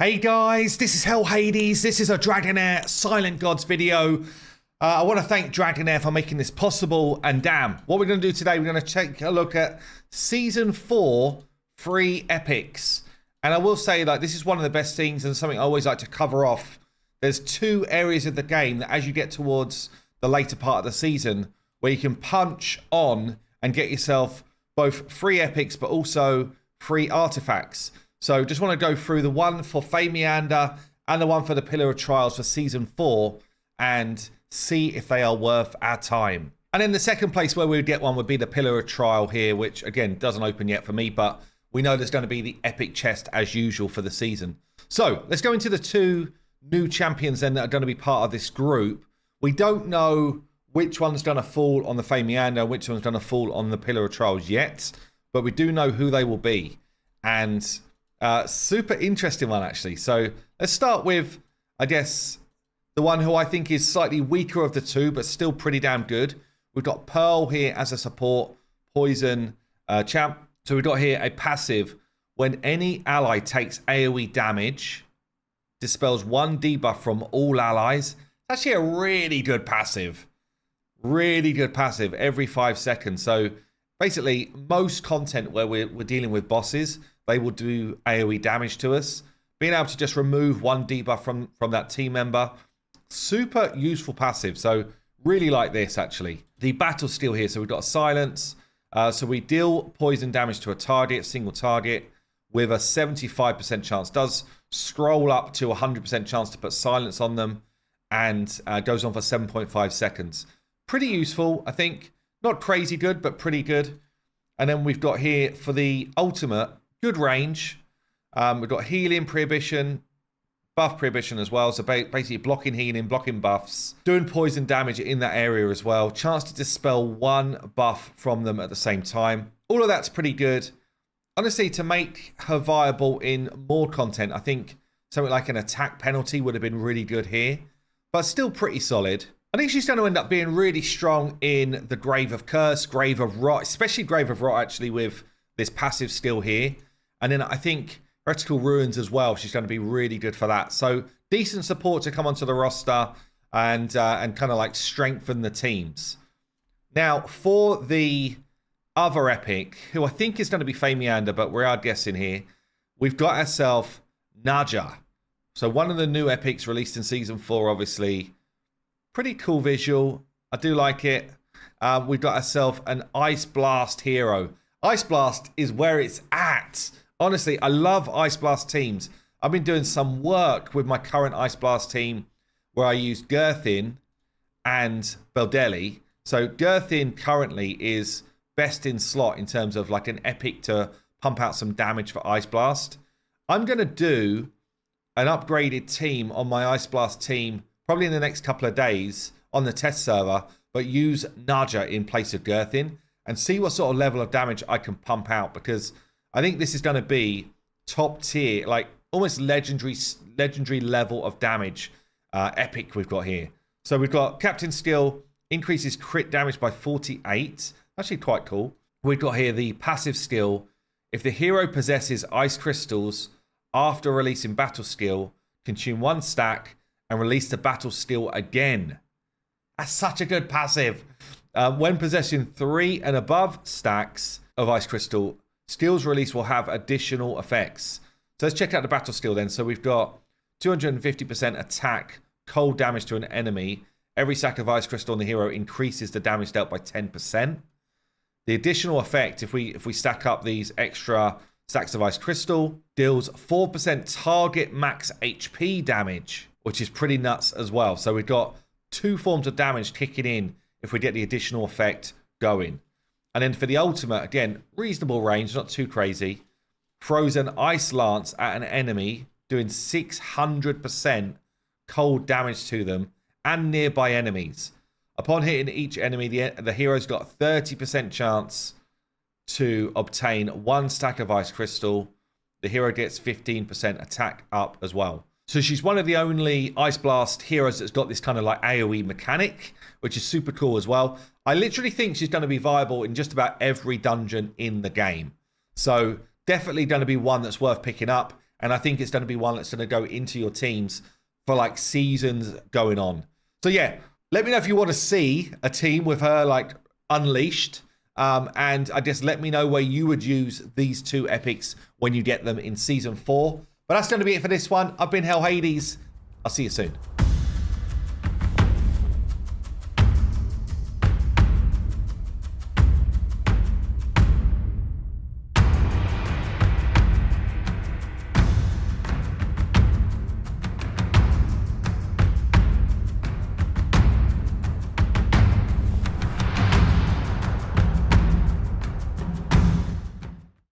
Hey guys, this is Hell Hades. This is a Dragonheir Silent Gods video. I want to thank Dragonheir for making this possible. And damn, what we're going to do today, we're going to take a look at Season 4 free epics. And I will say, like, this is one of the best things and something I always like to cover off. There's two areas of the game that as you get towards the later part of the season, where you can punch on and get yourself both free epics, but also free artifacts. So just want to go through the one for Famiander and the one for the Pillar of Trials for Season 4 and see if they are worth our time. And then the second place where we would get one would be the Pillar of Trial here, which again doesn't open yet for me, but we know there's going to be the epic chest as usual for the season. So let's go into the two new champions then that are going to be part of this group. We don't know which one's going to fall on the Famiander, which one's going to fall on the Pillar of Trials yet, but we do know who they will be. And super interesting one, actually. So let's start with, I guess, the one who I think is slightly weaker of the two, but still pretty damn good. We've got Pearl here as a support, poison champ. So we've got here a passive. When any ally takes AoE damage, dispels one debuff from all allies. Actually a really good passive. Really good passive every 5 seconds. So basically, most content where we're dealing with bosses, they will do AoE damage to us. Being able to just remove one debuff from that team member, super useful passive. So really like this, actually. The battle steal here, so we've got silence. So we deal poison damage to a target, single target, with a 75% chance. Does scroll up to 100% chance to put silence on them, and goes on for 7.5 seconds. Pretty useful, I think. Not crazy good, but pretty good. And then we've got here for the ultimate, good range. We've got healing, prohibition, buff prohibition as well. So basically blocking healing, blocking buffs, doing poison damage in that area as well. Chance to dispel one buff from them at the same time. All of that's pretty good. Honestly, to make her viable in more content, I think something like an attack penalty would have been really good here. But still pretty solid. I think she's going to end up being really strong in the Grave of Curse, Grave of Rot, especially Grave of Rot actually with this passive skill here. And then I think Heretical Ruins as well, she's going to be really good for that. So decent support to come onto the roster and kind of like strengthen the teams. Now for the other epic, who I think is going to be Famiander, but we are guessing here, we've got ourselves Naja. So one of the new epics released in Season 4, obviously. Pretty cool visual. I do like it. We've got ourselves an Ice Blast hero. Ice Blast is where it's at. Honestly, I love Ice Blast teams. I've been doing some work with my current Ice Blast team where I use Girthin and Beldeli. So Girthin currently is best in slot in terms of like an epic to pump out some damage for Ice Blast. I'm going to do an upgraded team on my Ice Blast team probably in the next couple of days on the test server, but use Naja in place of Girthin and see what sort of level of damage I can pump out, because I think this is going to be top tier, like almost legendary level of damage epic we've got here. So we've got Captain Skill, increases crit damage by 48. Actually quite cool. We've got here the passive skill. If the hero possesses ice crystals after releasing battle skill, consume one stack and release the battle skill again. That's such a good passive. When possessing 3 and above stacks of ice crystal, skills release will have additional effects. So let's check out the battle skill then. So we've got 250% attack, cold damage to an enemy. Every stack of ice crystal on the hero increases the damage dealt by 10%. The additional effect, if we stack up these extra stacks of ice crystal, deals 4% target max HP damage, which is pretty nuts as well. So we've got 2 forms of damage kicking in if we get the additional effect going. And then for the ultimate, again, reasonable range, not too crazy. Throws an ice lance at an enemy, doing 600% cold damage to them and nearby enemies. Upon hitting each enemy, the hero's got 30% chance to obtain 1 stack of ice crystal. The hero gets 15% attack up as well. So she's one of the only Ice Blast heroes that's got this kind of like AoE mechanic, which is super cool as well. I literally think she's going to be viable in just about every dungeon in the game. So definitely going to be one that's worth picking up. And I think it's going to be one that's going to go into your teams for like seasons going on. So yeah, let me know if you want to see a team with her like unleashed. And I guess let me know where you would use these two epics when you get them in Season 4. But that's going to be it for this one. I've been Hell Hades. I'll see you soon.